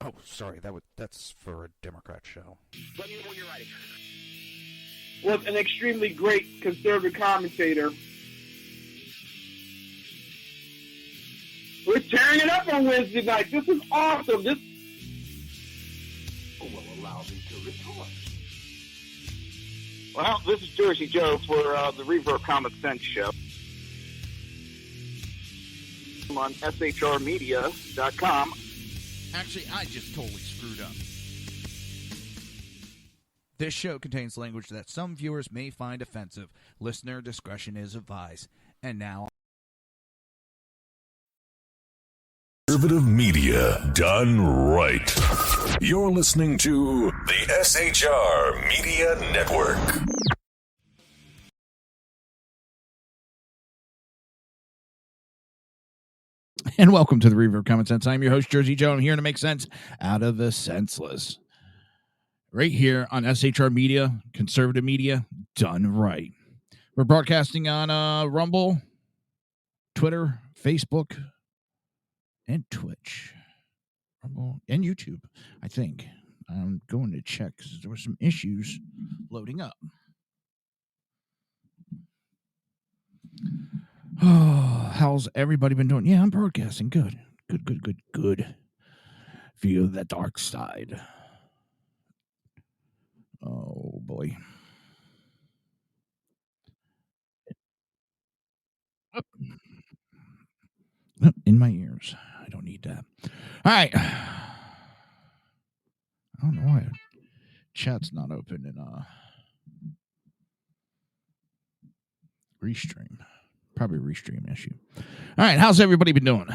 Oh, sorry, that's for a Democrat show. Let me know when you're ready. Was an extremely great conservative commentator. We're tearing it up on Wednesday night. This is awesome. This will allow me to retort. Well, this is Jersey Joe for the Reaver Common Sense Show. I'm on shrmedia.com. Actually, I just totally screwed up. This show contains language that some viewers may find offensive. Listener discretion is advised. And now... Conservative media done right. You're listening to the SHR Media Network. And welcome to the Reaver Common Sense. I'm your host, Jersey Joe. I'm here to make sense out of the senseless. Right here on SHR Media, conservative media done right. We're broadcasting on Rumble, Twitter, Facebook, and Twitch. Rumble and YouTube, I think. I'm going to check because there were some issues loading up. Oh, how's everybody been doing? Yeah, I'm broadcasting. Good. View the dark side. Oh, boy. In my ears. I don't need that. All right. I don't know why chat's not open in Restream. Probably a Restream issue. All right. How's everybody been doing?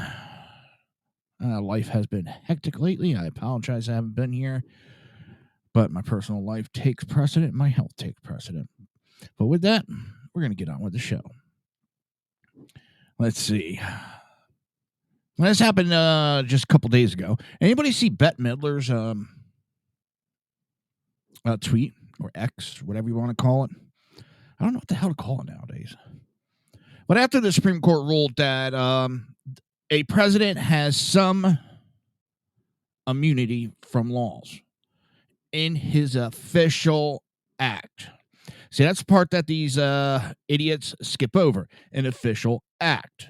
Life has been hectic lately. I apologize I haven't been here. But my personal life takes precedent. My health takes precedent. But with that, we're going to get on with the show. Let's see. Well, this happened just a couple days ago. Anybody see Bette Midler's tweet or X, whatever you want to call it? I don't know what the hell to call it nowadays. But after the Supreme Court ruled that a president has some immunity from laws in his official act. See, that's the part that these idiots skip over. An official act.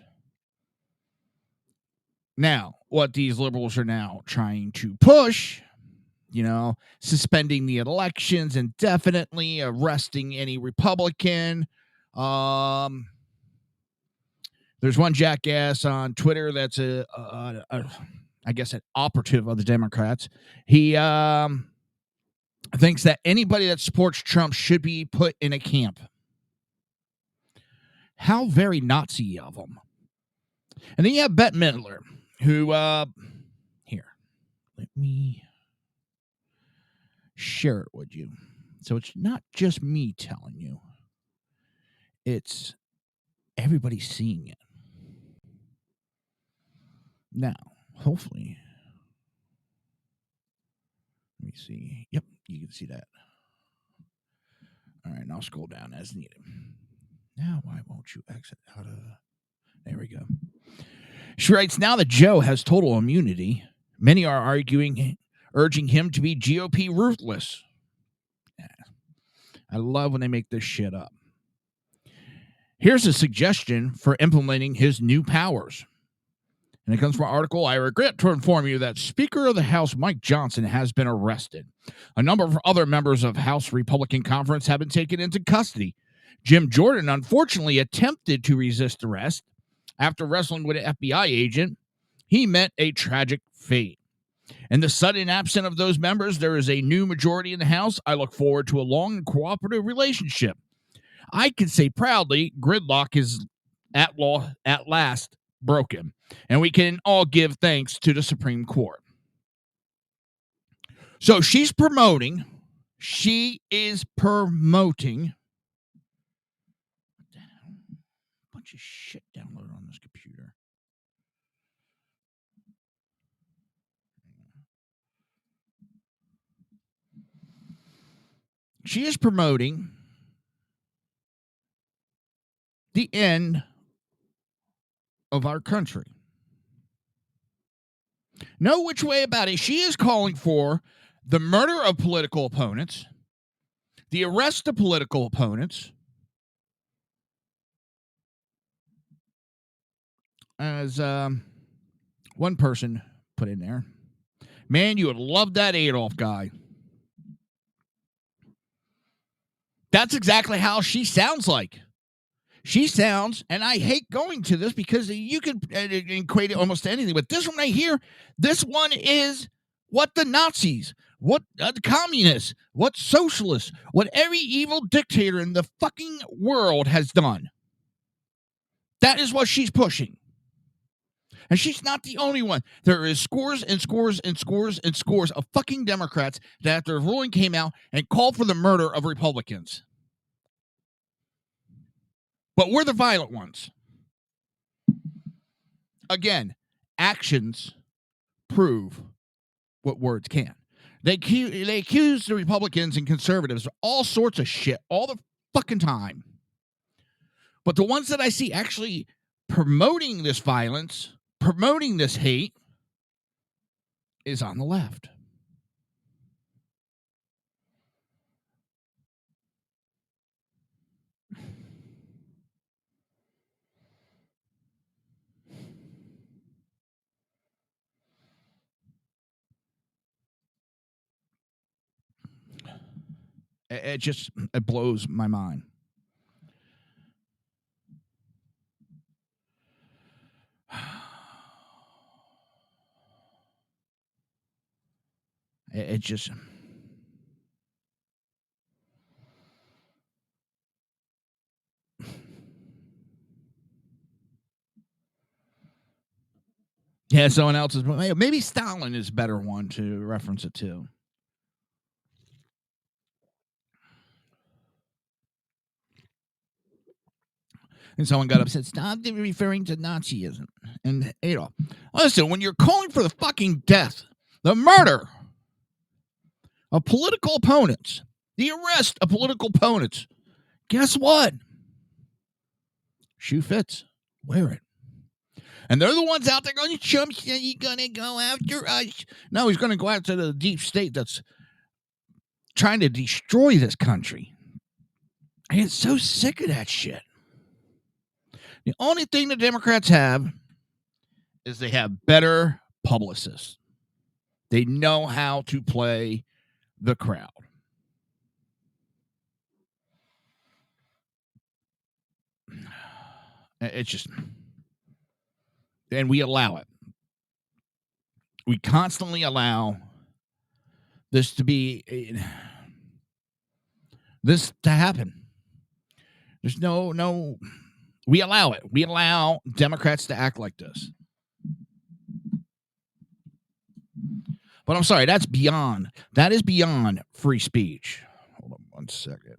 Now, what these liberals are now trying to push, suspending the elections indefinitely, arresting any Republican. There's one jackass on Twitter that's I guess, an operative of the Democrats. He thinks that anybody that supports Trump should be put in a camp. How very Nazi of them. And then you have Bette Midler, who, here, let me share it with you. So it's not just me telling you. It's everybody seeing it. Now, hopefully, let me see. Yep, you can see that. All right, and I'll scroll down as needed. Now, why won't you exit out of... There we go. She writes, now that Joe has total immunity, many are urging him to be GOP ruthless. Yeah. I love when they make this shit up. Here's a suggestion for implementing his new powers. And it comes from an article. I regret to inform you that Speaker of the House Mike Johnson has been arrested. A number of other members of House Republican Conference have been taken into custody. Jim Jordan unfortunately attempted to resist arrest. After wrestling with an FBI agent, he met a tragic fate. In the sudden absence of those members, there is a new majority in the House. I look forward to a long and cooperative relationship. I can say proudly, gridlock is at last broken, and we can all give thanks to the Supreme Court. So she is promoting. Bunch of shit downloaded on this computer. She is promoting the end of our country. No which way about it. She is calling for the murder of political opponents, the arrest of political opponents, as one person put in there. Man, you would love that Adolf guy. That's exactly how she sounds like. She sounds, and I hate going to this because you could equate it almost to anything, but this one right here, this one is what the Nazis, what the communists, what socialists, what every evil dictator in the fucking world has done. That is what she's pushing. And she's not the only one. There is scores and scores and scores and scores of fucking Democrats that after the ruling came out and called for the murder of Republicans. But we're the violent ones. Again, actions prove what words can. They accuse the Republicans and conservatives of all sorts of shit all the fucking time. But the ones that I see actually promoting this violence, promoting this hate, is on the left. It blows my mind. It just... Yeah, someone else's... Maybe Stalin is a better one to reference it to. And someone got upset. Stop referring to Nazism and Adolf. Listen, when you're calling for the fucking death, the murder of political opponents, the arrest of political opponents, guess what? Shoe fits. Wear it. And they're the ones out there going, Trump said he's going to go after us. No, he's going to go after the deep state that's trying to destroy this country. I get so sick of that shit. The only thing the Democrats have is they have better publicists. They know how to play the crowd. It's just... And we allow it. We constantly allow this to be... this to happen. There's no... We allow it. We allow Democrats to act like this. But I'm sorry, that is beyond free speech. Hold on 1 second.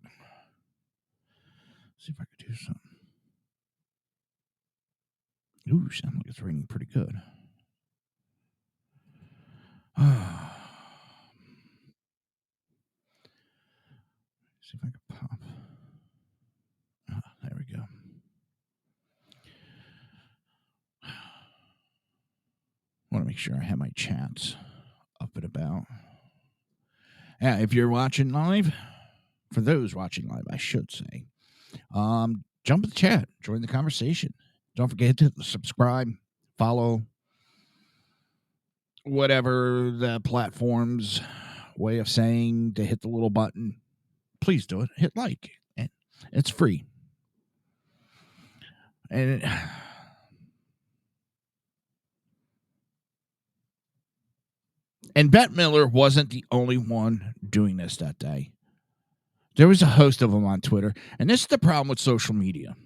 See if I could do something. Ooh, sounds like it's raining pretty good. See if I can pop. There we go. I want to make sure I have my chats up and about. Yeah, if you're watching live, for those watching live, I should say, jump in the chat, join the conversation. Don't forget to subscribe, follow, whatever the platform's way of saying to hit the little button. Please do it. Hit like. And It's free. And Bette Midler wasn't the only one doing this that day. There was a host of them on Twitter. And this is the problem with social media.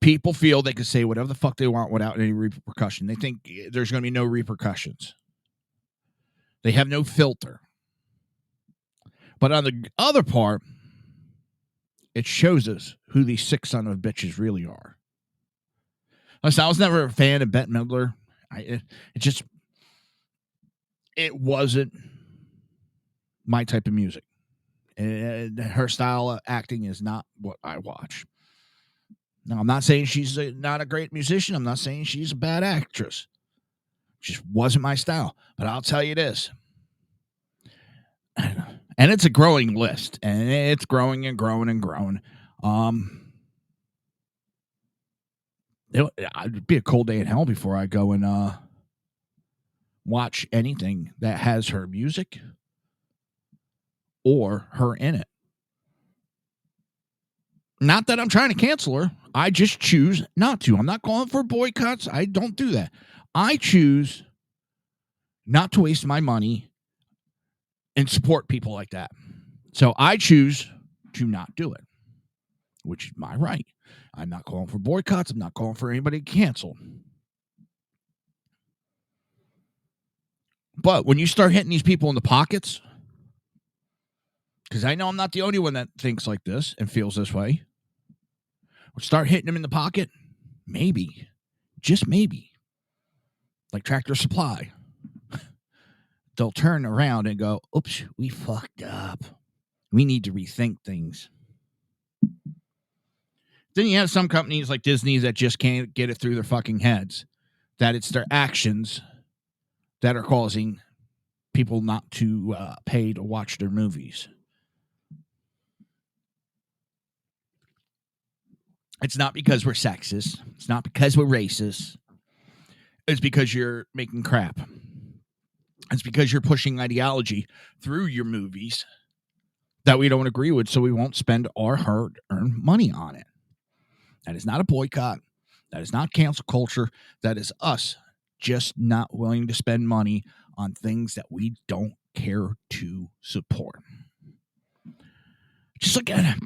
People feel they can say whatever the fuck they want without any repercussion. They think there's going to be no repercussions. They have no filter. But on the other part, it shows us who these sick son of bitches really are. Listen, I was never a fan of Bette Midler. It wasn't my type of music. And her style of acting is not what I watch. Now, I'm not saying she's not a great musician. I'm not saying she's a bad actress. Just wasn't my style. But I'll tell you this. And it's a growing list. And it's growing and growing and growing. It'd be a cold day in hell before I go and watch anything that has her music or her in it. Not that I'm trying to cancel her. I just choose not to. I'm not calling for boycotts. I don't do that. I choose not to waste my money and support people like that. So I choose to not do it, which is my right. I'm not calling for boycotts. I'm not calling for anybody to cancel. But when you start hitting these people in the pockets, because I know I'm not the only one that thinks like this and feels this way, start hitting them in the pocket, maybe, just maybe, like Tractor Supply, they'll turn around and go, oops, we fucked up. We need to rethink things. Then you have some companies like Disney that just can't get it through their fucking heads that it's their actions that are causing people not to pay to watch their movies. It's not because we're sexist. It's not because we're racist. It's because you're making crap. It's because you're pushing ideology through your movies that we don't agree with, so we won't spend our hard-earned money on it. That is not a boycott. That is not cancel culture. That is us just not willing to spend money on things that we don't care to support. Just look at it.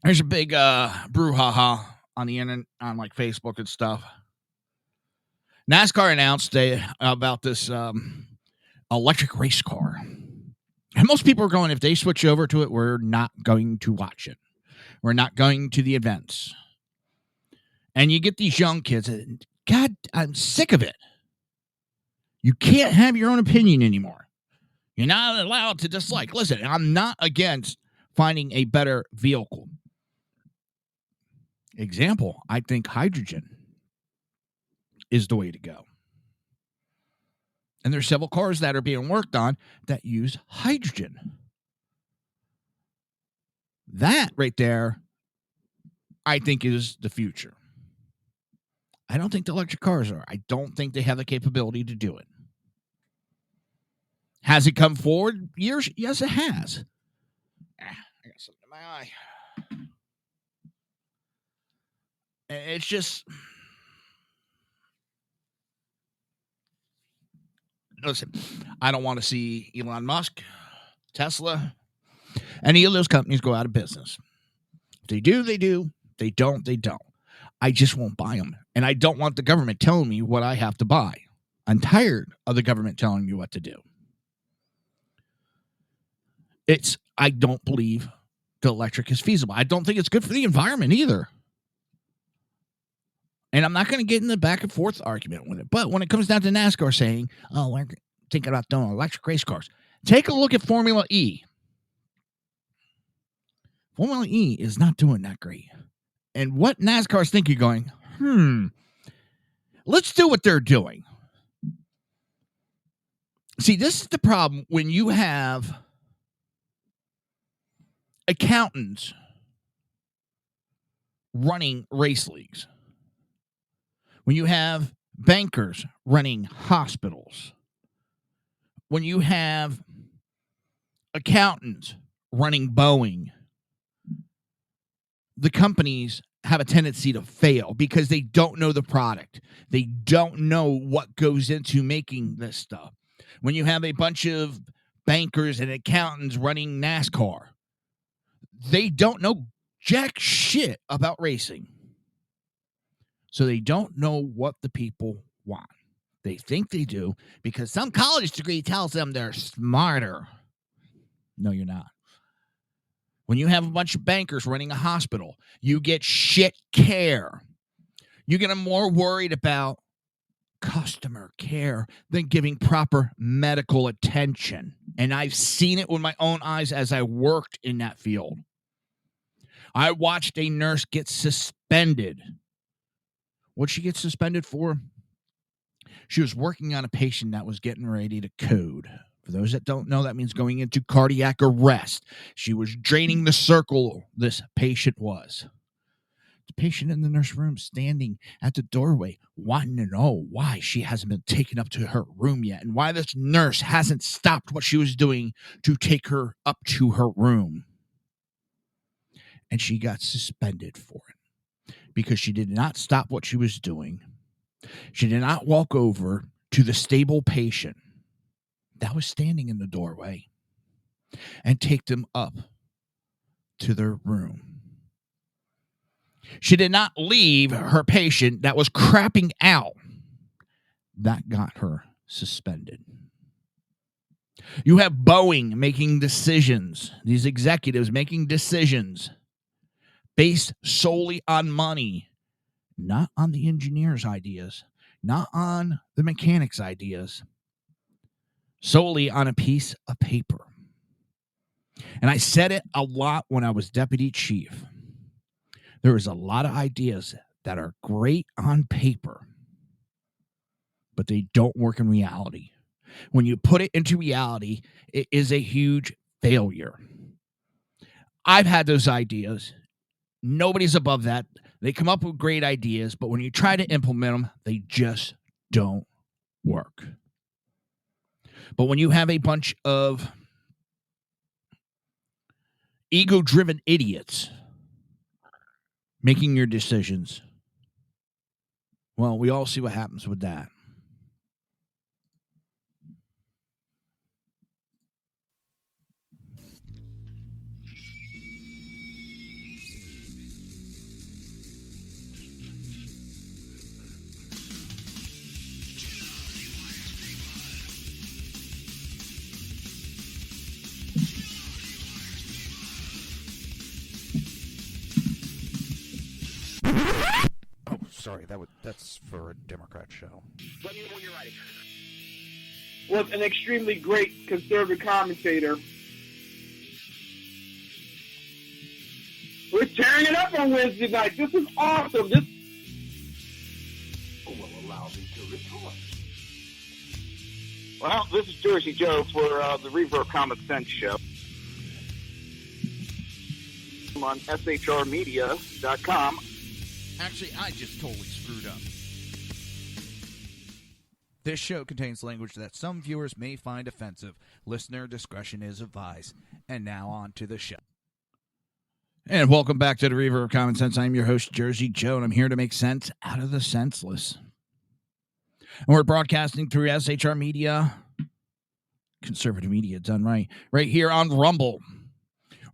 There's a big brouhaha on the internet, on like Facebook and stuff. NASCAR announced about this electric race car. And most people are going, if they switch over to it, we're not going to watch it. We're not going to the events. And you get these young kids, and God, I'm sick of it. You can't have your own opinion anymore. You're not allowed to dislike. Listen, I'm not against finding a better vehicle. Example, I think hydrogen is the way to go. And there's several cars that are being worked on that use hydrogen. That right there, I think, is the future. I don't think the electric cars are. I don't think they have the capability to do it. Has it come forward years? Yes, it has. I got something in my eye. It's just... Listen, I don't want to see Elon Musk, Tesla, any of those companies go out of business. If they do, they do. They don't, they don't. I just won't buy them. And I don't want the government telling me what I have to buy. I'm tired of the government telling me what to do. I don't believe the electric is feasible. I don't think it's good for the environment either. And I'm not going to get in the back and forth argument with it. But when it comes down to NASCAR saying, oh, we're thinking about doing electric race cars, take a look at Formula E. Formula E is not doing that great. And what NASCAR's thinking, going, let's do what they're doing. See, this is the problem when you have accountants running race leagues. When you have bankers running hospitals. When you have accountants running Boeing, the companies have a tendency to fail because they don't know the product. They don't know what goes into making this stuff. When you have a bunch of bankers and accountants running NASCAR, they don't know jack shit about racing. So they don't know what the people want. They think they do because some college degree tells them they're smarter. No, you're not. When you have a bunch of bankers running a hospital, you get shit care. You get more worried about customer care than giving proper medical attention. And I've seen it with my own eyes as I worked in that field. I watched a nurse get suspended. What'd she get suspended for? She was working on a patient that was getting ready to code. For those that don't know, that means going into cardiac arrest. She was draining the circle, this patient was. The patient in the nurse room standing at the doorway wanting to know why she hasn't been taken up to her room yet and why this nurse hasn't stopped what she was doing to take her up to her room. And she got suspended for it because she did not stop what she was doing. She did not walk over to the stable patient that was standing in the doorway and take them up to their room. She did not leave her patient that was crapping out. That got her suspended. You have Boeing making decisions, these executives making decisions based solely on money, not on the engineer's ideas, not on the mechanic's ideas, solely on a piece of paper. And I said it a lot when I was deputy chief. There is a lot of ideas that are great on paper, but they don't work in reality. When you put it into reality, it is a huge failure. I've had those ideas. Nobody's above that. They come up with great ideas, but when you try to implement them, they just don't work. But when you have a bunch of ego-driven idiots making your decisions, well, we all see what happens with that. Oh, sorry, that's for a Democrat show. Let me know when you're ready. Was an extremely great conservative commentator. We're tearing it up on Wednesday night. This is awesome. This Who will allow me to report? Well, this is Jersey Joe for the Reaver Common Sense Show. I'm on shrmedia.com. Actually, I just totally screwed up. This show contains language that some viewers may find offensive. Listener discretion is advised. And now on to the show. And welcome back to the Reaver of Common Sense. I'm your host, Jersey Joe, and I'm here to make sense out of the senseless. And we're broadcasting through SHR Media, conservative media done right here on Rumble.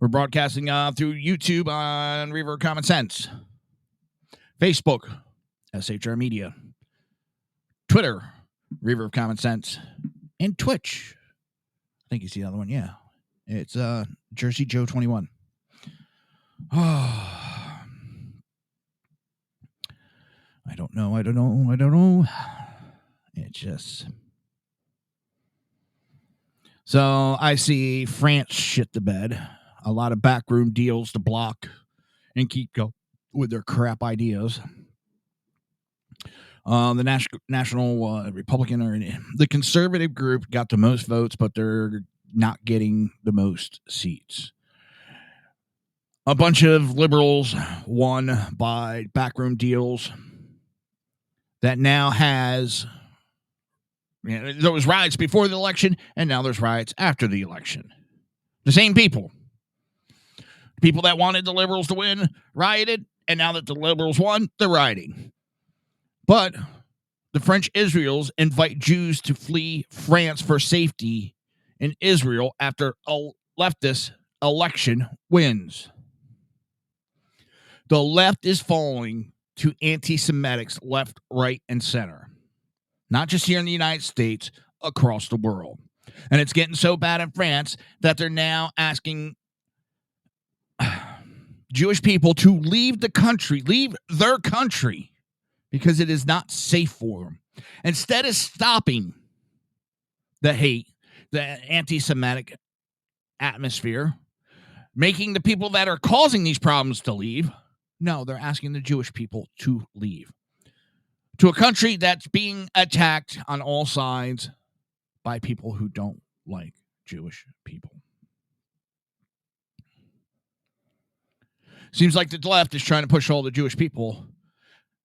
We're broadcasting through YouTube on Reaver of Common Sense, Facebook, SHR Media, Twitter, Reaver of Common Sense, and Twitch. I think you see the other one. Yeah, it's Jersey Joe 21. Oh, I don't know. It just... So I see France shit the bed. A lot of backroom deals to block and keep going with their crap ideas. The National Republican or the conservative group got the most votes, but they're not getting the most seats. A bunch of liberals won by backroom deals that now has... there was riots before the election, and now there's riots after the election. The same people People that wanted the liberals to win rioted, and now that the liberals won, they're rioting. But the French Israelis invite Jews to flee France for safety in Israel after a leftist election wins. The left is falling to anti-Semitics left, right, and center. Not just here in the United States, across the world. And it's getting so bad in France that they're now asking Jewish people to leave the country, leave their country, because it is not safe for them. Instead of stopping the hate, the anti-Semitic atmosphere, making the people that are causing these problems to leave, no, they're asking the Jewish people to leave. To a country that's being attacked on all sides by people who don't like Jewish people. Seems like the left is trying to push all the Jewish people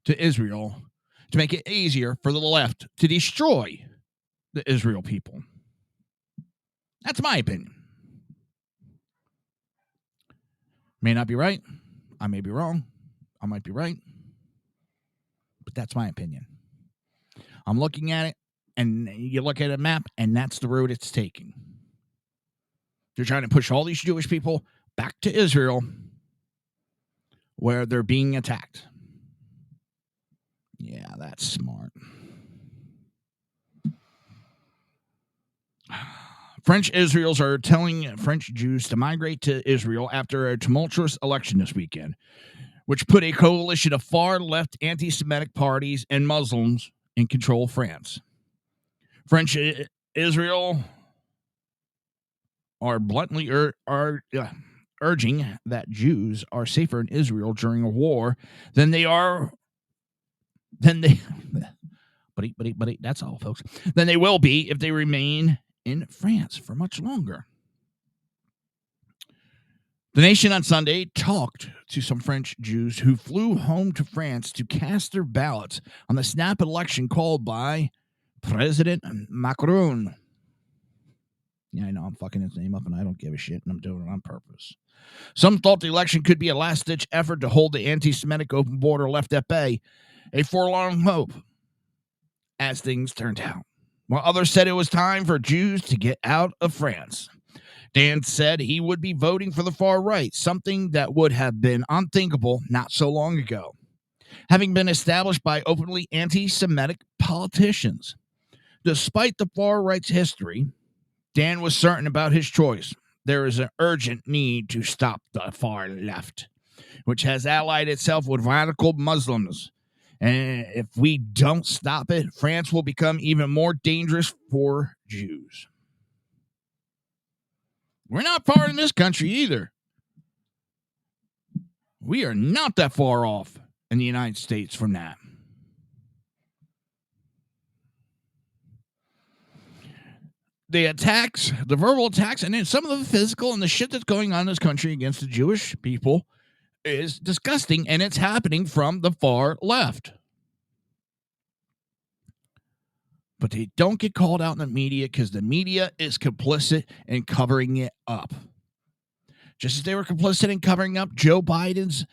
to Israel to make it easier for the left to destroy the Israel people. That's my opinion. May not be right. I may be wrong. I might be right. But that's my opinion. I'm looking at it, and you look at a map, and that's the road it's taking. They're trying to push all these Jewish people back to Israel where they're being attacked. Yeah, that's smart. French Israelis are telling French Jews to migrate to Israel after a tumultuous election this weekend, which put a coalition of far-left anti-Semitic parties and Muslims in control of France. French Israel are bluntly urging that Jews are safer in Israel during a war than they that's all, folks, than they will be if they remain in France for much longer. The Nation on Sunday talked to some French Jews who flew home to France to cast their ballots on the snap election called by President Macron. Yeah, I know, I'm fucking his name up and I don't give a shit, and I'm doing it on purpose. Some thought the election could be a last-ditch effort to hold the anti-Semitic open border left at bay, a forlorn hope, as things turned out. While others said it was time for Jews to get out of France. Dan said he would be voting for the far right, something that would have been unthinkable not so long ago, having been established by openly anti-Semitic politicians. Despite the far right's history, Dan was certain about his choice. There is an urgent need to stop the far left, which has allied itself with radical Muslims. And if we don't stop it, France will become even more dangerous for Jews. We're not far in this country either. We are not that far off in the United States from that. The attacks, the verbal attacks, and then some of the physical and the shit that's going on in this country against the Jewish people is disgusting, and it's happening from the far left. But they don't get called out in the media because the media is complicit in covering it up. Just as they were complicit in covering up Joe Biden's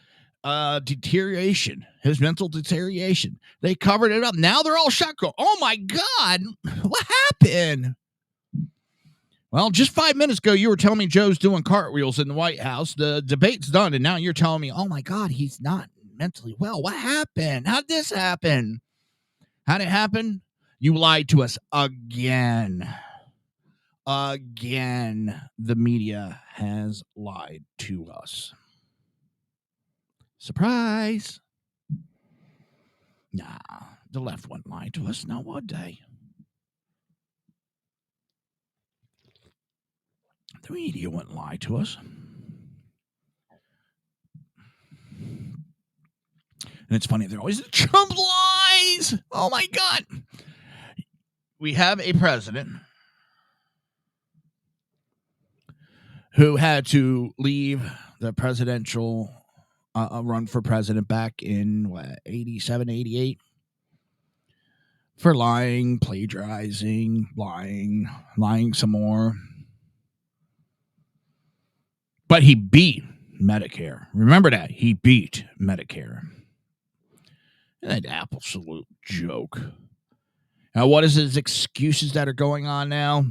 deterioration, his mental deterioration. They covered it up. Now they're all shocked. Oh, my God, what happened? Well, just 5 minutes ago, you were telling me Joe's doing cartwheels in the White House. The debate's done, and now you're telling me, oh, my God, he's not mentally well. What happened? How did this happen? How did it happen? You lied to us again. Again, the media has lied to us. Surprise. Nah, the left wouldn't lie to us, now would they? The media wouldn't lie to us. And it's funny, they're always Trump lies. Oh my God. We have a president who had to leave the presidential run for president back in 87, 88 for lying, plagiarizing, lying some more. But he beat Medicare. Remember that. He beat Medicare. An absolute joke. Now, what is his excuses that are going on now?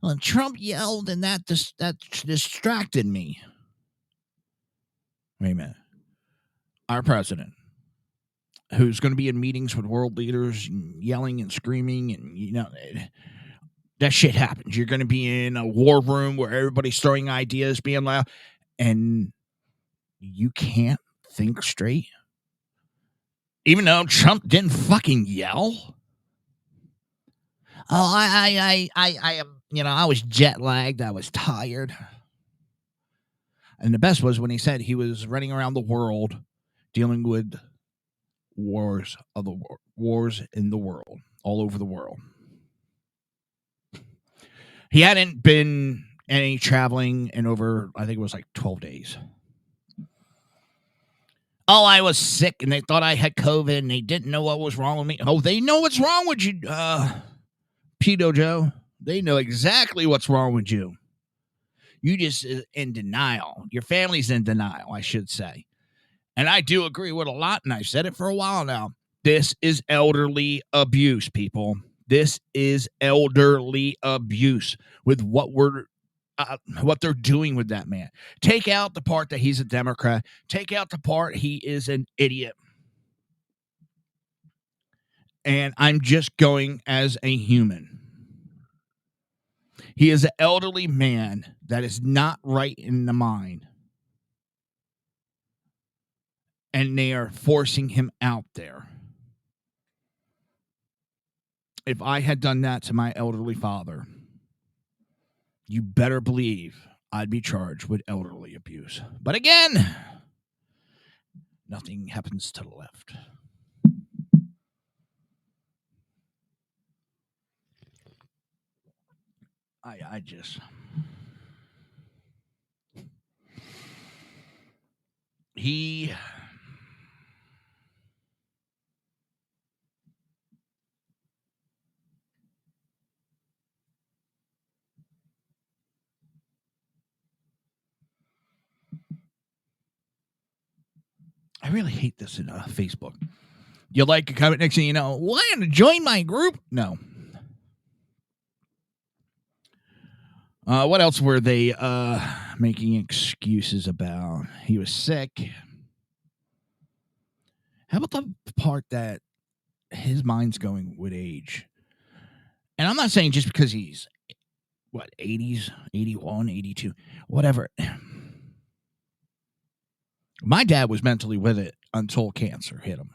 Well, Trump yelled and that distracted me. Wait a minute. Our president, who's going to be in meetings with world leaders and yelling and screaming and, that shit happens. You're going to be in a war room where everybody's throwing ideas, being loud, and you can't think straight. Even though Trump didn't fucking yell. Oh, I am, I was jet lagged. I was tired. And the best was when he said he was running around the world dealing with wars in the world, all over the world. He hadn't been any traveling in over, I think it was like 12 days. Oh, I was sick and they thought I had COVID and they didn't know what was wrong with me. Oh, they know what's wrong with you, Pedo Joe. They know exactly what's wrong with you. You just in denial. Your family's in denial, I should say. And I do agree with a lot, and I've said it for a while now. This is elderly abuse, people. This is elderly abuse with what they're doing with that man. Take out the part that he's a Democrat. Take out the part he is an idiot. And I'm just going as a human. He is an elderly man that is not right in the mind. And they are forcing him out there. If I had done that to my elderly father, you better believe I'd be charged with elderly abuse. But again, nothing happens to the left. I just... I really hate this in Facebook. You like a comment next thing you know, why to join my group? No. What else were they making excuses about? He was sick. How about the part that his mind's going with age? And I'm not saying just because he's, 80s, 81, 82, whatever. My dad was mentally with it until cancer hit him.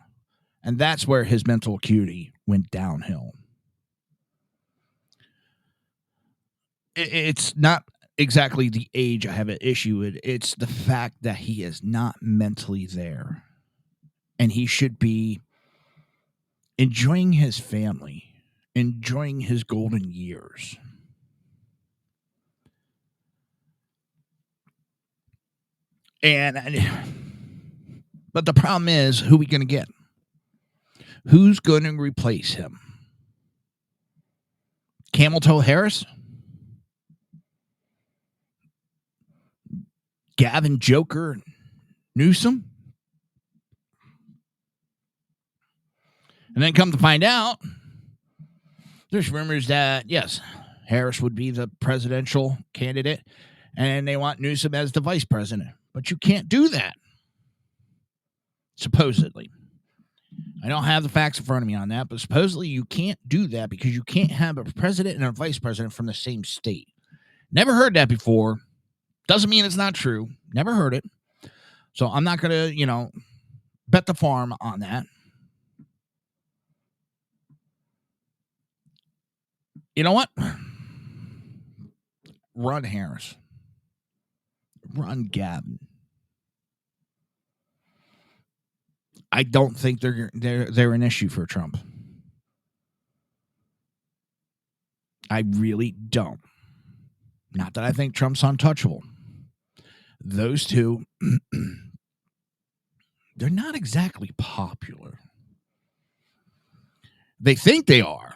And that's where his mental acuity went downhill. It's not exactly the age I have an issue with. It's the fact that he is not mentally there. And he should be enjoying his family, enjoying his golden years. But the problem is, who are we going to get? Who's going to replace him? Camel Toe Harris? Gavin Joker Newsom? And then come to find out, there's rumors that, yes, Harris would be the presidential candidate, and they want Newsom as the vice president. But you can't do that, supposedly. I don't have the facts in front of me on that, but supposedly you can't do that because you can't have a president and a vice president from the same state. Never heard that before. Doesn't mean it's not true. Never heard it. So I'm not going to, bet the farm on that. You know what? Run Harris. Run Gavin. I don't think they're an issue for Trump. I really don't. Not that I think Trump's untouchable. Those two, they're not exactly popular. They think they are,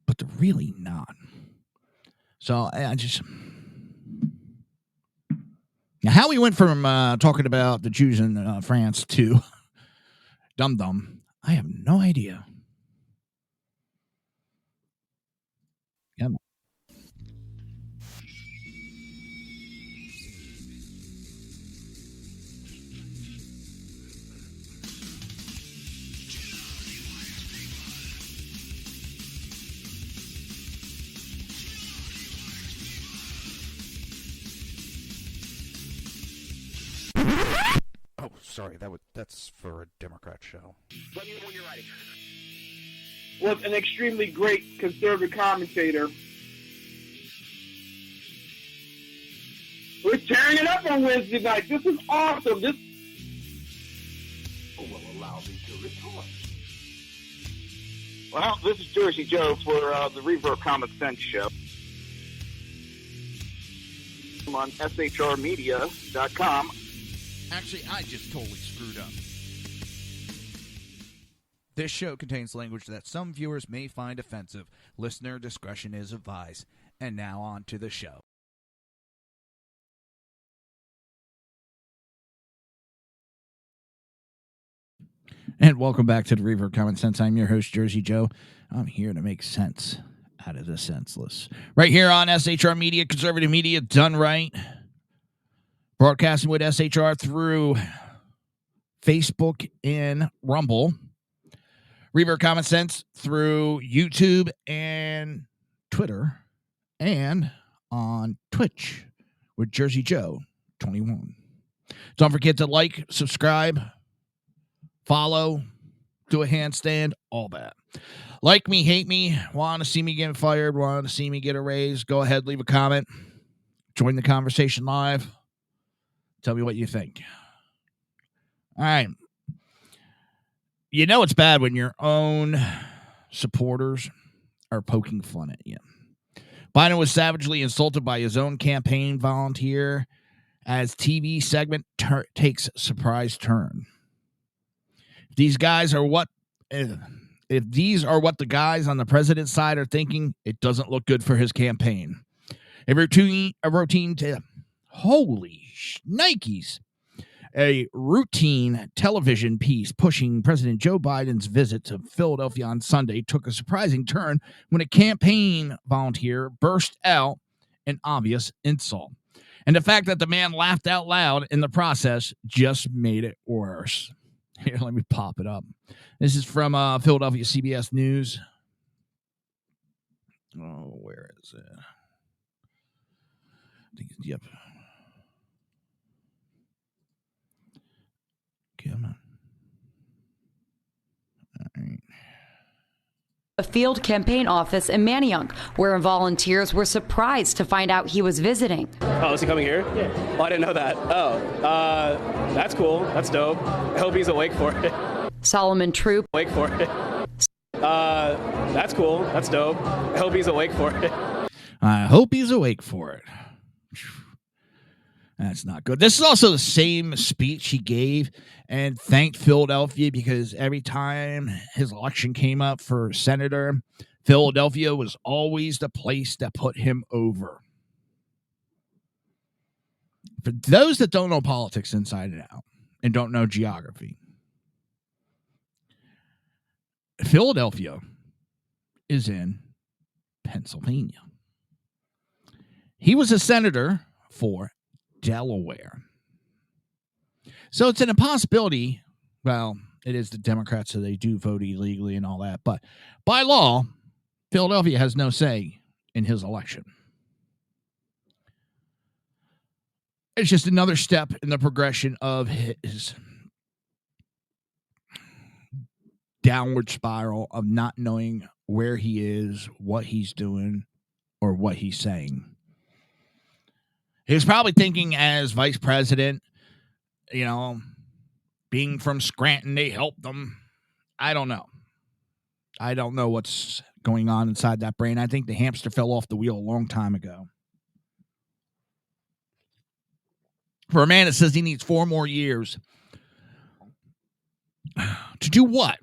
but they're really not. So I just... Now, how we went from talking about the Jews in France to Dum Dum, I have no idea. Come on. Oh, sorry. That's for a Democrat show. Let me know when you're ready. Was an extremely great conservative commentator. We're tearing it up on Wednesday night. This is awesome. This will allow me to retort. Well, this is Jersey Joe for the Reaver Common Sense Show. I'm on shrmedia.com. Actually, I just totally screwed up. This show contains language that some viewers may find offensive. Listener discretion is advised. And now on to the show. And welcome back to the Reaver Common Sense. I'm your host, Jersey Joe. I'm here to make sense out of the senseless. Right here on SHR Media, conservative media done right. Broadcasting with SHR through Facebook and Rumble. Reaver Common Sense through YouTube and Twitter. And on Twitch with Jersey Joe 21. Don't forget to like, subscribe, follow, do a handstand, all that. Like me, hate me, want to see me get fired, want to see me get a raise, go ahead, leave a comment. Join the conversation live. Tell me what you think. All right. You know it's bad when your own supporters are poking fun at you. Biden was savagely insulted by his own campaign volunteer as TV segment takes surprise turn. If these are what the guys on the president's side are thinking, it doesn't look good for his campaign. A routine television piece pushing President Joe Biden's visit to Philadelphia on Sunday took a surprising turn when a campaign volunteer burst out an obvious insult. And the fact that the man laughed out loud in the process just made it worse. Here, let me pop it up. This is from Philadelphia CBS News. Oh, where is it? I think it's, yep. Come on. All right. A field campaign office in Manayunk, where volunteers were surprised to find out he was visiting. Oh, is he coming here? Yeah. Oh, I didn't know that. Oh, that's cool. That's dope. I hope he's awake for it. Solomon Troop. Awake for it. That's cool. That's dope. I hope he's awake for it. I hope he's awake for it. That's not good. This is also the same speech he gave and thanked Philadelphia because every time his election came up for senator, Philadelphia was always the place that put him over. For those that don't know politics inside and out and don't know geography, Philadelphia is in Pennsylvania. He was a senator for Delaware. So it's an impossibility. Well, it is the Democrats, so they do vote illegally and all that. But by law, Philadelphia has no say in his election. It's just another step in the progression of his downward spiral of not knowing where he is, what he's doing, or what he's saying. He was probably thinking as vice president, being from Scranton, they helped them. I don't know. I don't know what's going on inside that brain. I think the hamster fell off the wheel a long time ago. For a man that says he needs 4 more years to do what?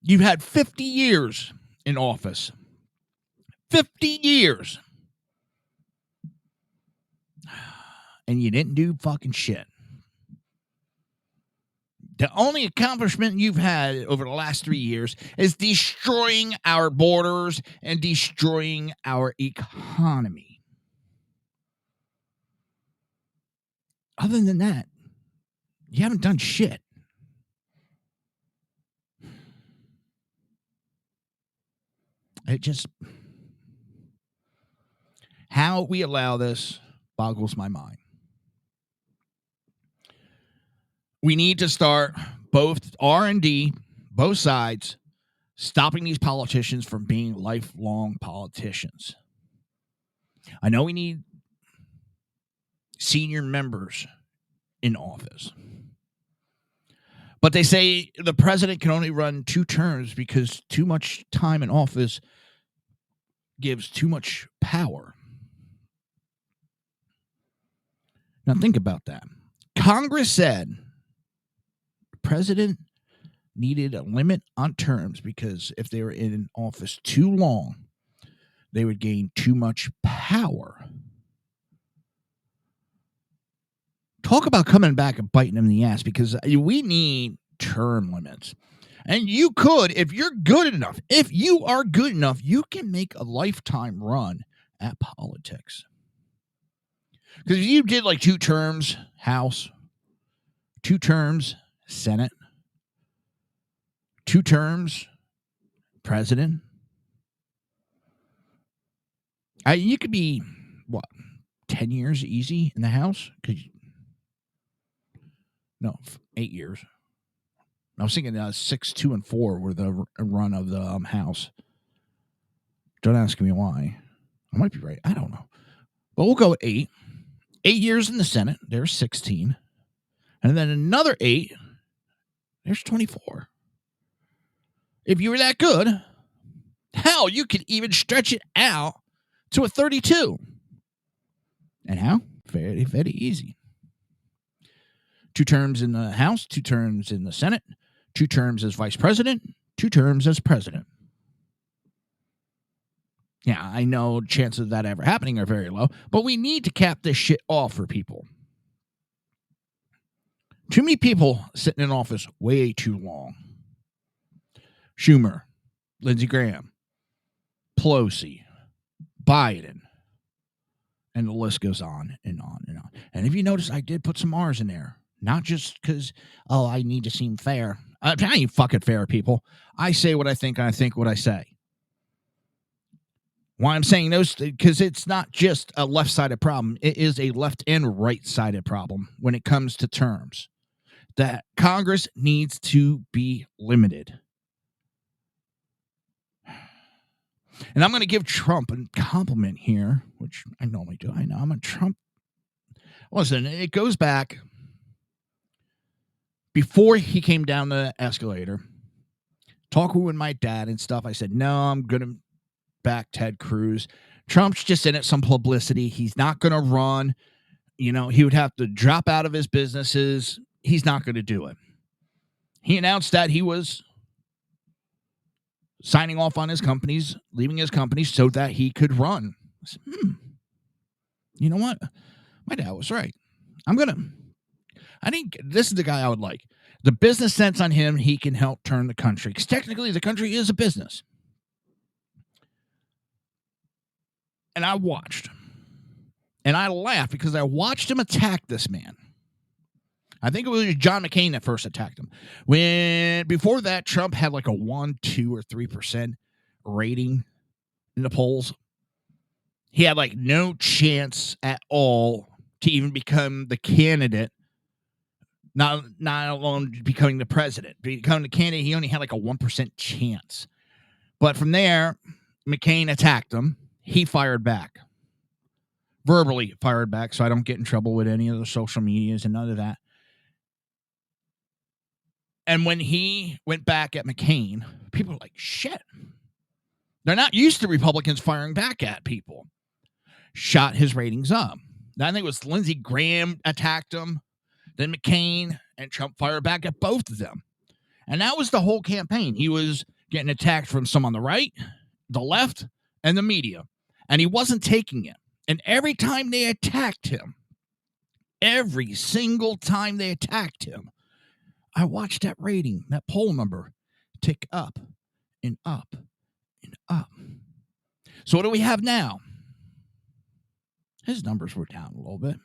You've had 50 years in office. 50 years. and you didn't do fucking shit. The only accomplishment you've had over the last 3 years is destroying our borders and destroying our economy. Other than that, you haven't done shit. It just... How we allow this boggles my mind. We need to start both R&D, both sides, stopping these politicians from being lifelong politicians. I know we need senior members in office. But they say the president can only run 2 terms because too much time in office gives too much power. Now think about that. Congress said the president needed a limit on terms because if they were in office too long, they would gain too much power. Talk about coming back and biting them in the ass, because we need term limits. And you could, if you're good enough, you can make a lifetime run at politics. Because if you did like 2 terms House, 2 terms Senate, 2 terms president, you could be, 10 years easy in the House? 8 years. I was thinking 6, 2, and 4 were the run of the House. Don't ask me why. I might be right. I don't know. But we'll go 8. 8 years in the Senate. There's 16. And then another 8. There's 24. If you were that good, hell, you could even stretch it out to a 32. And how? Very, very easy. 2 terms in the House, 2 terms in the Senate, 2 terms as vice president, 2 terms as president. Yeah, I know chances of that ever happening are very low, but we need to cap this shit off for people. Too many people sitting in office way too long. Schumer, Lindsey Graham, Pelosi, Biden, and the list goes on and on and on. And if you notice, I did put some R's in there. Not just because, I need to seem fair. I ain't fucking fair, people. I say what I think, and I think what I say. Why I'm saying those, because it's not just a left-sided problem. It is a left and right-sided problem when it comes to terms. That Congress needs to be limited. And I'm going to give Trump a compliment here, which I normally do. I know I'm a Trump. Listen, it goes back before he came down the escalator, talking with my dad and stuff. I said, no, I'm going to back Ted Cruz. Trump's just in it some publicity. He's not going to run. He would have to drop out of his businesses. He's not going to do it. He announced that he was signing off on his companies, leaving his companies so that he could run. I said, you know what? My dad was right. This is the guy I would like. The business sense on him, he can help turn the country. Because technically, the country is a business. And I watched. And I laughed because I watched him attack this man. I think it was John McCain that first attacked him. Before that, Trump had like a 1, 2, or 3% rating in the polls. He had like no chance at all to even become the candidate. Not alone becoming the president. Becoming the candidate, he only had like a 1% chance. But from there, McCain attacked him. He fired back. Verbally fired back, so I don't get in trouble with any of the social medias and none of that. And when he went back at McCain, people were like, shit. They're not used to Republicans firing back at people. Shot his ratings up. I think it was Lindsey Graham attacked him. Then McCain and Trump fired back at both of them. And that was the whole campaign. He was getting attacked from some on the right, the left, and the media. And he wasn't taking it. And every time they attacked him, Every single time they attacked him, I watched that rating, that poll number, tick up and up and up. So what do we have now? His numbers were down a little bit.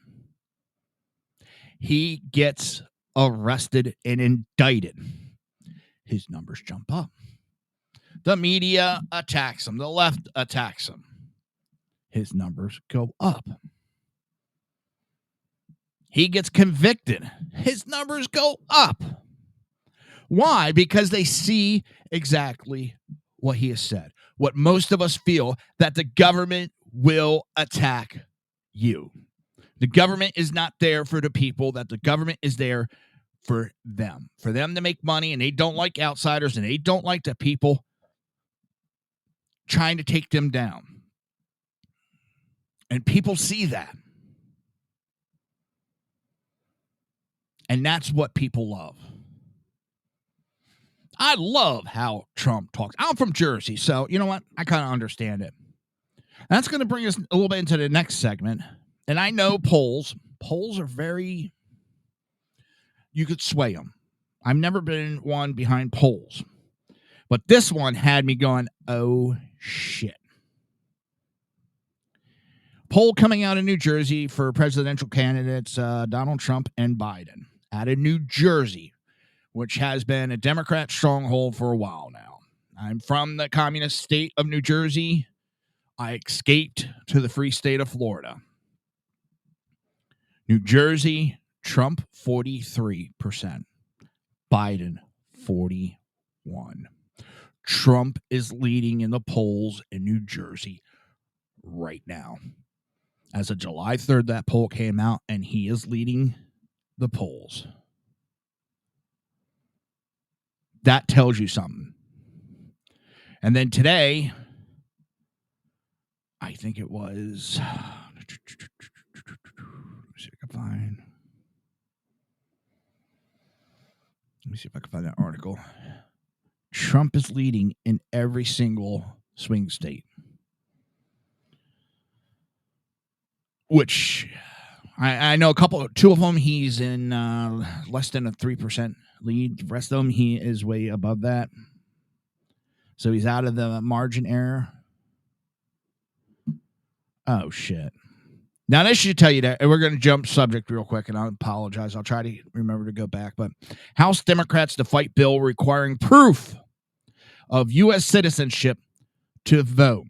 He gets arrested and indicted. His numbers jump up. The media attacks him. The left attacks him. His numbers go up. He gets convicted. His numbers go up. Why? Because they see exactly what he has said. What most of us feel, that the government will attack you. The government is not there for the people, that the government is there for them to make money, and they don't like outsiders, and they don't like the people trying to take them down. And people see that. And that's what people love. I love how Trump talks. I'm from Jersey, so you know what? I kind of understand it. That's going to bring us a little bit into the next segment. And I know polls are very, you could sway them. I've never been one behind polls. But this one had me going, oh, shit. Poll coming out of New Jersey for presidential candidates Donald Trump and Biden. Out of New Jersey, which has been a Democrat stronghold for a while now. I'm from the communist state of New Jersey. I escaped to the free state of Florida. New Jersey, Trump 43%. Biden 41%. Trump is leading in the polls in New Jersey right now. As of July 3rd, that poll came out, and he is leading the polls. That tells you something. And then today, I think it was, let me see if I can find. Let me see if I can find that article. Trump is leading in every single swing state. Which I know two of them he's in less than a 3% lead. The rest of them he is way above that. So he's out of the margin error. Oh, shit. Now, this should tell you that, and we're going to jump subject real quick, and I apologize. I'll try to remember to go back. But House Democrats to fight bill requiring proof of U.S. citizenship to vote.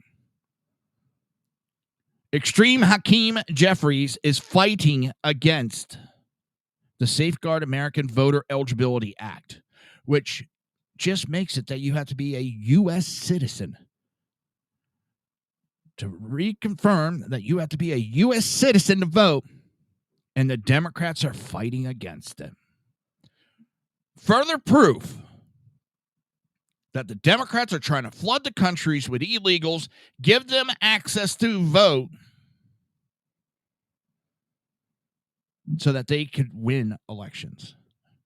Extreme Hakeem Jeffries is fighting against the Safeguard American Voter Eligibility Act, which just makes it that you have to be a U.S. citizen. To reconfirm that you have to be a U.S. citizen to vote, and the Democrats are fighting against it. Further proof that the Democrats are trying to flood the countries with illegals, give them access to vote, so that they could win elections.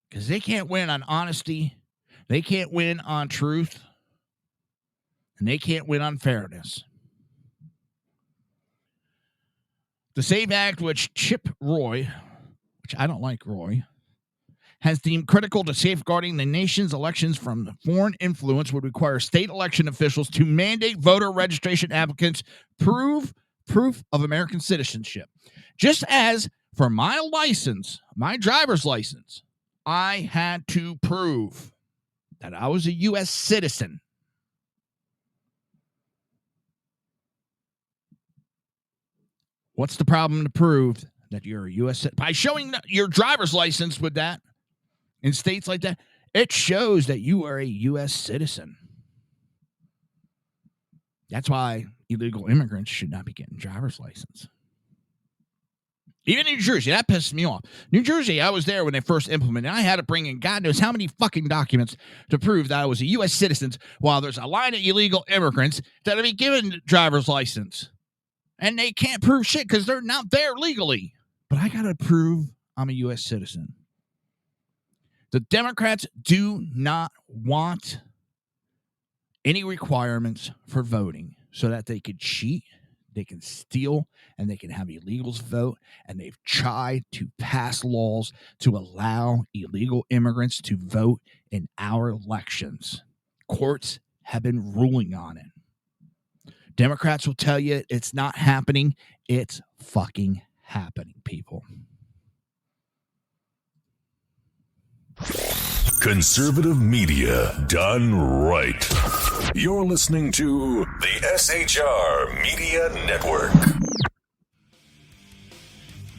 Because they can't win on honesty, they can't win on truth, and they can't win on fairness. The SAVE Act, which Chip Roy, which I don't like Roy, has deemed critical to safeguarding the nation's elections from foreign influence, would require state election officials to mandate voter registration applicants proof of American citizenship. Just as for my license, my driver's license, I had to prove that I was a U.S. citizen. What's the problem to prove that you're a U.S. citizen? By showing your driver's license with that, in states like that, it shows that you are a U.S. citizen. That's why illegal immigrants should not be getting driver's license. Even New Jersey, that pisses me off. New Jersey, I was there when they first implemented it. I had to bring in God knows how many fucking documents to prove that I was a U.S. citizen, while there's a line of illegal immigrants that have been given driver's license. And they can't prove shit because they're not there legally. But I got to prove I'm a U.S. citizen. The Democrats do not want any requirements for voting so that they could cheat, They can steal and they can have illegals vote. And they've tried to pass laws to allow illegal immigrants to vote in our elections. Courts have been ruling on it. Democrats will tell you it's not happening. It's fucking happening, people. Conservative media done right. You're listening to the SHR Media Network.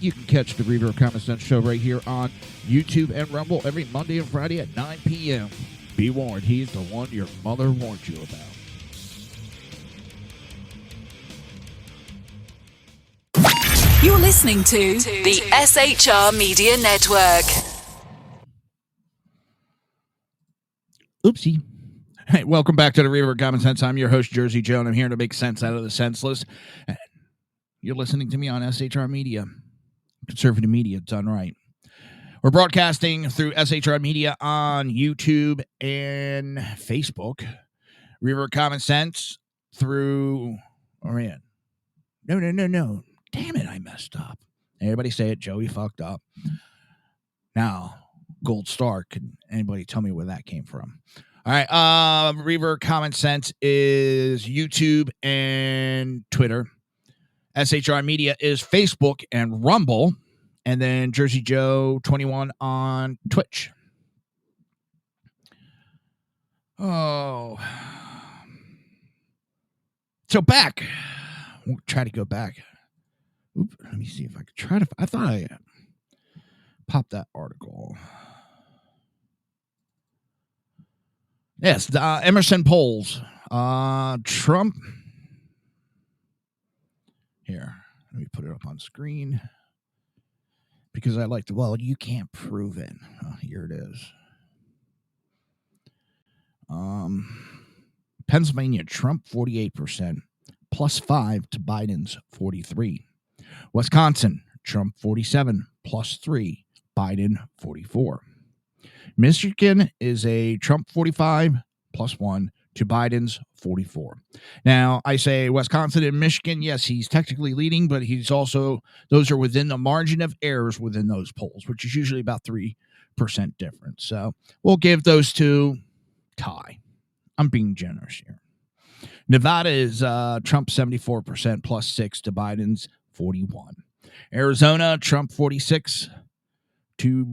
You can catch the Reaver Common Sense Show right here on YouTube and Rumble every Monday and Friday at 9 p.m. Be warned, he's the one your mother warned you about. You're listening to the SHR Media Network. Oopsie. Hey, welcome back to the Reaver Common Sense. I'm your host, Jersey Joe, and I'm here to make sense out of the senseless. You're listening to me on SHR Media. Conservative media done right. We're broadcasting through SHR Media on YouTube and Facebook. Reaver Common Sense through... Oh, man. No. Damn it, I messed up. Everybody say it. Joey fucked up. Now, Gold Star. Can anybody tell me where that came from? All right. Reaver Common Sense is YouTube and Twitter. SHR Media is Facebook and Rumble. And then Jersey Joe 21 on Twitch. Oh. So back. We'll try to go back. Oop, let me see if I could try to... I thought I popped that article. Yes, the Emerson polls. Trump. Here, let me put it up on screen. Because I like to... Well, you can't prove it. Oh, here it is. Pennsylvania, Trump 48%. Plus 5 to Biden's 43. Wisconsin, Trump 47, plus 3, Biden 44. Michigan is a Trump 45, plus 1 to Biden's 44. Now, I say Wisconsin and Michigan, yes, he's technically leading, but he's also, those are within the margin of errors within those polls, which is usually about 3% difference. So we'll give those two tie. I'm being generous here. Nevada is Trump 74%, plus 6 to Biden's 41. Arizona, Trump 46 to,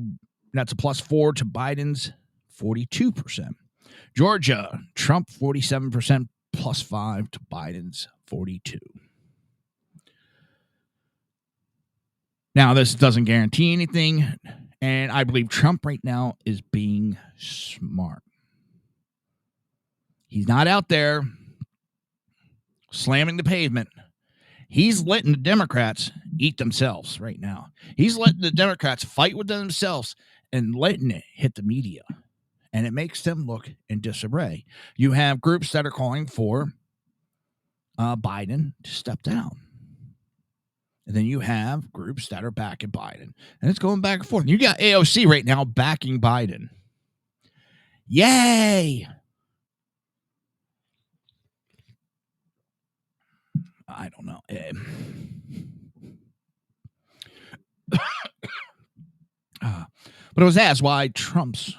that's a plus 4 to Biden's 42%. Georgia, Trump 47%, plus 5 to Biden's 42. Now, this doesn't guarantee anything, and I believe Trump right now is being smart. He's not out there slamming the pavement. He's letting the Democrats eat themselves right now. He's letting the Democrats fight with themselves and letting it hit the media. And it makes them look in disarray. You have groups that are calling for Biden to step down. And then you have groups that are backing Biden. And it's going back and forth. You got AOC right now backing Biden. Yay! I don't know. But it was asked why Trump's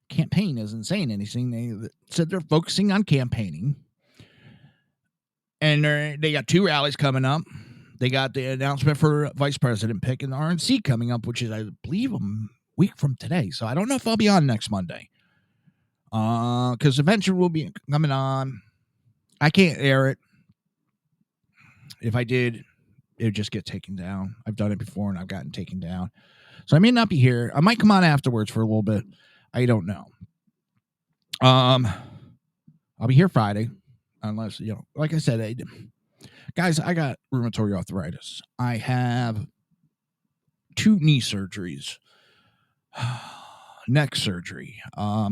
campaign isn't saying anything. They said they're focusing on campaigning. And they got 2 rallies coming up. They got the announcement for vice president pick and the RNC coming up, which is, I believe, a week from today. So I don't know if I'll be on next Monday. Because eventually we'll be coming on. I can't air it. If I did, it would just get taken down. I've done it before and I've gotten taken down. So I may not be here. I might come on afterwards for a little bit. I don't know. I'll be here Friday. Unless, like I said, guys, I got rheumatoid arthritis. I have 2 knee surgeries. Neck surgery. I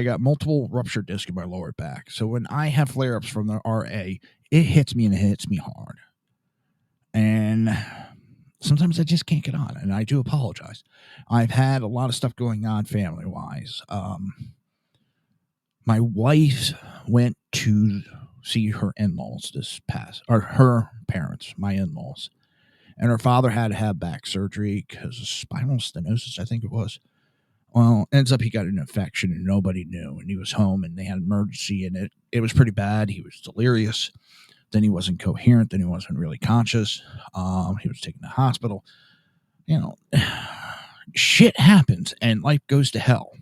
got multiple ruptured discs in my lower back. So when I have flare-ups from the RA, it hits me and it hits me hard. And sometimes I just can't get on. And I do apologize. I've had a lot of stuff going on family-wise. My wife went to see her in-laws or her parents, my in-laws. And her father had to have back surgery because of spinal stenosis, I think it was. Well, ends up he got an infection and nobody knew. And he was home and they had an emergency and it was pretty bad. He was delirious. Then he wasn't coherent. Then he wasn't really conscious. He was taken to the hospital. Shit happens and life goes to hell.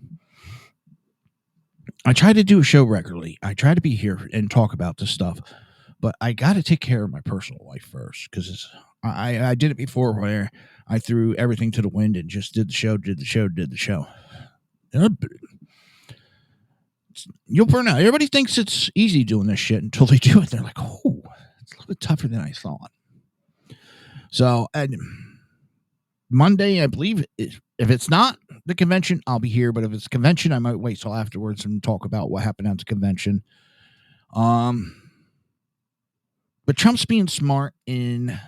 I try to do a show regularly. I try to be here and talk about this stuff, but I got to take care of my personal life first because I did it before where I threw everything to the wind and just did the show. You'll burn out. Everybody thinks it's easy doing this shit until they do it. They're like, oh, it's a little bit tougher than I thought. So, and Monday, I believe, if it's not the convention, I'll be here. But if it's convention, I might wait till afterwards and talk about what happened at the convention. But Trump's being smart in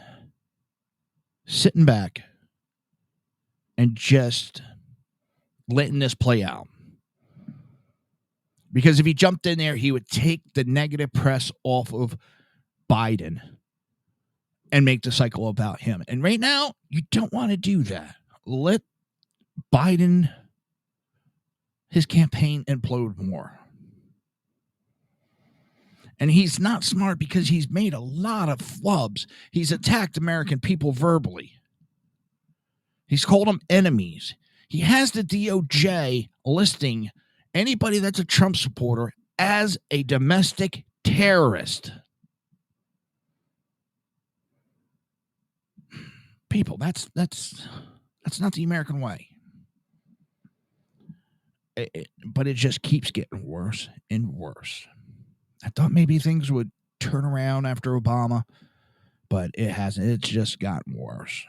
sitting back and just letting this play out. Because if he jumped in there, he would take the negative press off of Biden and make the cycle about him. And right now, you don't want to do that. Let Biden, his campaign, implode more. And he's not smart because he's made a lot of flubs. He's attacked American people verbally. He's called them enemies. He has the DOJ listing anybody that's a Trump supporter as a domestic terrorist. People, that's not the American way. But it just keeps getting worse and worse. I thought maybe things would turn around after Obama, but it hasn't. It's just gotten worse.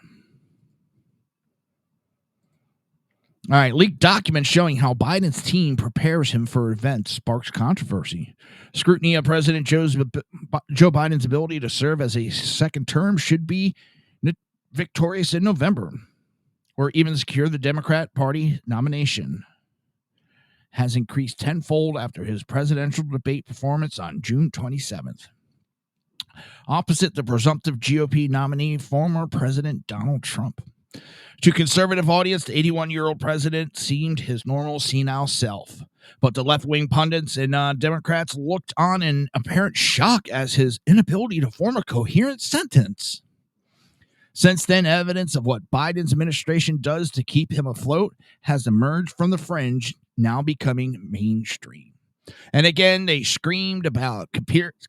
All right, leaked documents showing how Biden's team prepares him for events sparks controversy. Scrutiny of President Joe Biden's ability to serve as a second term should be victorious in November, or even secure the Democrat Party nomination, has increased tenfold after his presidential debate performance on June 27th. Opposite the presumptive GOP nominee, former President Donald Trump. To conservative audience, the 81-year-old president seemed his normal senile self. But the left-wing pundits and Democrats looked on in apparent shock as his inability to form a coherent sentence. Since then, evidence of what Biden's administration does to keep him afloat has emerged from the fringe, now becoming mainstream. And again, they screamed about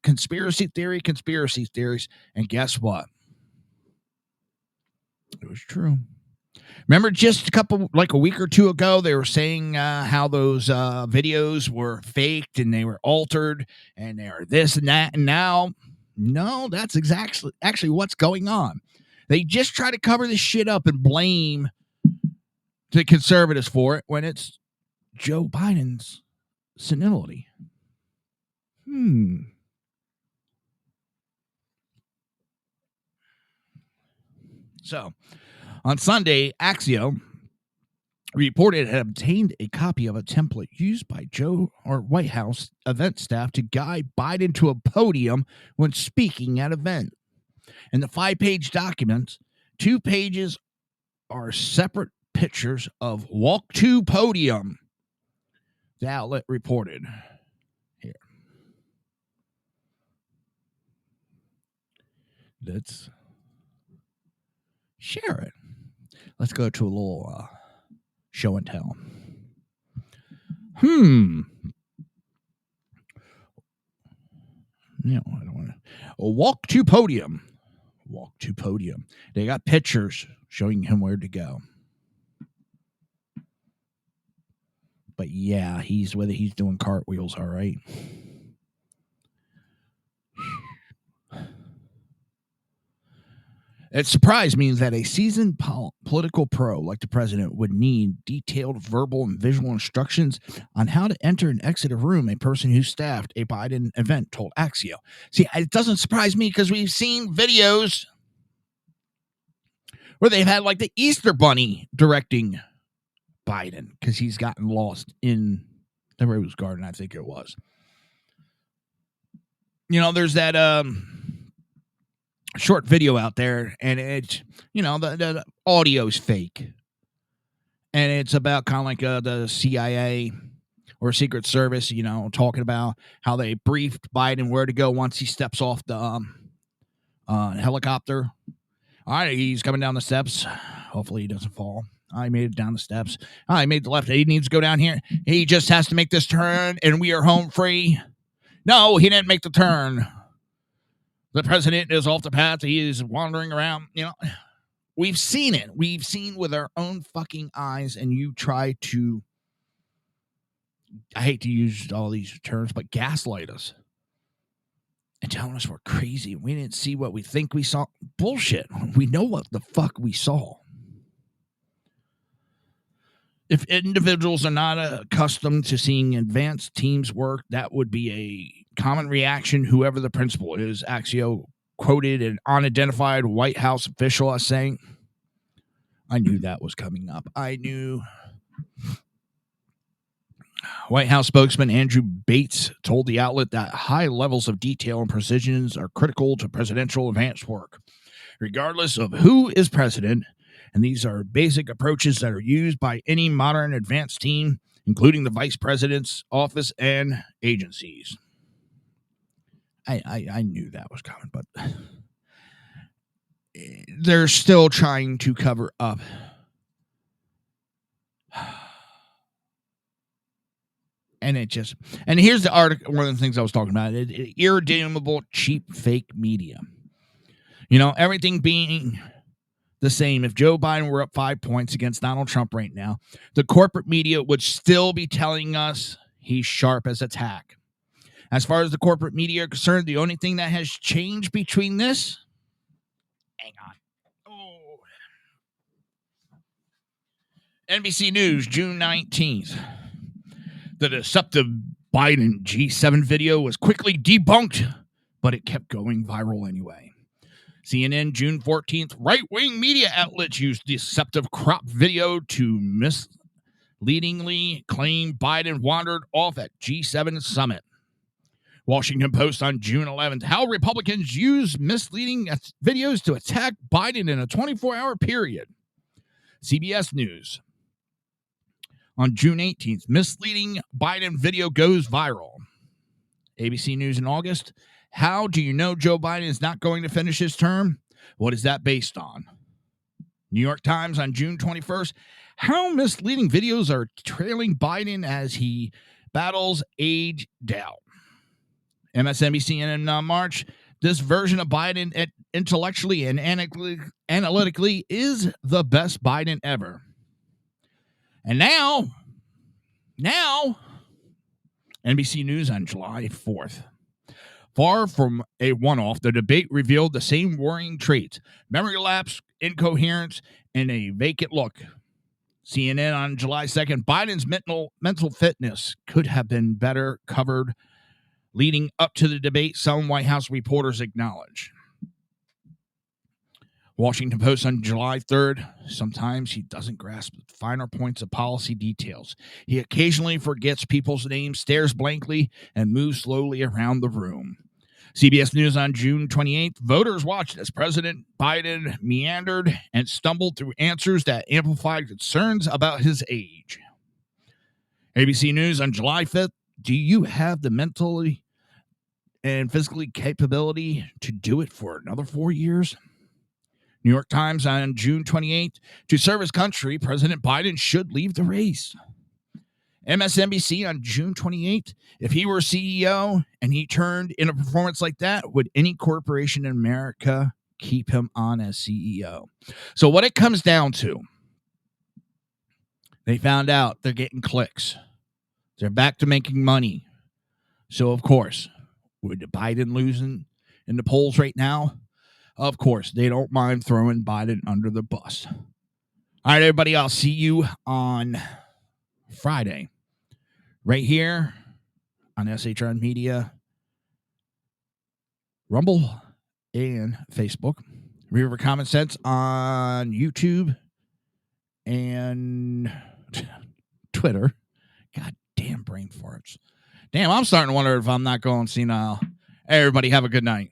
conspiracy theories, and guess what? It was true. Remember just a week or two ago, they were saying how those videos were faked and they were altered and they were this and that. And now, no, that's actually what's going on. They just try to cover this shit up and blame the conservatives for it when it's Joe Biden's senility. So, on Sunday, Axios reported it had obtained a copy of a template used by White House event staff to guide Biden to a podium when speaking at an event. In the 5-page document, 2 pages are separate pictures of walk to podium, the outlet reported. Here. Let's share it. Let's go to a little show and tell. I don't want to. Walk to podium. Walk to podium. They got pictures showing him where to go. But yeah, whether he's doing cartwheels, all right. It surprised me that a seasoned political pro like the president would need detailed verbal and visual instructions on how to enter and exit a room, a person who staffed a Biden event told Axios. See, it doesn't surprise me because we've seen videos where they've had like the Easter Bunny directing Biden because he's gotten lost in the Rose Garden, I think it was. there's that short video out there, and it's, the audio's fake. And it's about kind of like the CIA or Secret Service, talking about how they briefed Biden where to go once he steps off the helicopter. All right, he's coming down the steps. Hopefully he doesn't fall. I made it down the steps. I made the left. He needs to go down here. He just has to make this turn, and we are home free. No, he didn't make the turn. The president is off the path. He is wandering around. We've seen it. We've seen with our own fucking eyes, and you try to, I hate to use all these terms, but gaslight us and telling us we're crazy. We didn't see what we think we saw. Bullshit. We know what the fuck we saw. If individuals are not accustomed to seeing advanced teams work, that would be a common reaction, whoever the principal is. Axio quoted an unidentified White House official as saying, I knew that was coming up. I knew. White House spokesman Andrew Bates told the outlet that high levels of detail and precision are critical to presidential advance work, regardless of who is president. And these are basic approaches that are used by any modern advance team, including the vice president's office and agencies. I knew that was coming, but they're still trying to cover up. And here's the article, one of the things I was talking about, irredeemable, cheap, fake media. Everything being the same. If Joe Biden were up 5 points against Donald Trump right now, the corporate media would still be telling us he's sharp as a tack. As far as the corporate media are concerned, the only thing that has changed between this, hang on. Oh. NBC News, June 19th. The deceptive Biden G7 video was quickly debunked, but it kept going viral anyway. CNN, June 14th, right-wing media outlets used deceptive crop video to misleadingly claim Biden wandered off at G7 summit. Washington Post on June 11th, how Republicans use misleading videos to attack Biden in a 24-hour period. CBS News on June 18th, misleading Biden video goes viral. ABC News in August, how do you know Joe Biden is not going to finish his term? What is that based on? New York Times on June 21st, how misleading videos are trailing Biden as he battles age doubt. MSNBC in March, this version of Biden intellectually and analytically is the best Biden ever. And now, NBC News on July 4th. Far from a one-off, the debate revealed the same worrying traits: memory lapse, incoherence, and a vacant look. CNN on July 2nd, Biden's mental fitness could have been better covered leading up to the debate, some White House reporters acknowledge. Washington Post on July 3rd, sometimes he doesn't grasp the finer points of policy details. He occasionally forgets people's names, stares blankly, and moves slowly around the room. CBS News on June 28th, voters watched as President Biden meandered and stumbled through answers that amplified concerns about his age. ABC News on July 5th, do you have the mentally and physically capability to do it for another 4 years? New York Times on June 28th, to serve his country, President Biden should leave the race. MSNBC on June 28th, if he were CEO and he turned in a performance like that, would any corporation in America keep him on as CEO? So what it comes down to, they found out they're getting clicks. They're back to making money. So, of course, with Biden losing in the polls right now, of course, they don't mind throwing Biden under the bus. All right, everybody, I'll see you on Friday right here on SHR Media, Rumble, and Facebook. Reaver Common Sense on YouTube and Twitter. God damn brain farts. Damn, I'm starting to wonder if I'm not going senile. Hey, everybody, have a good night.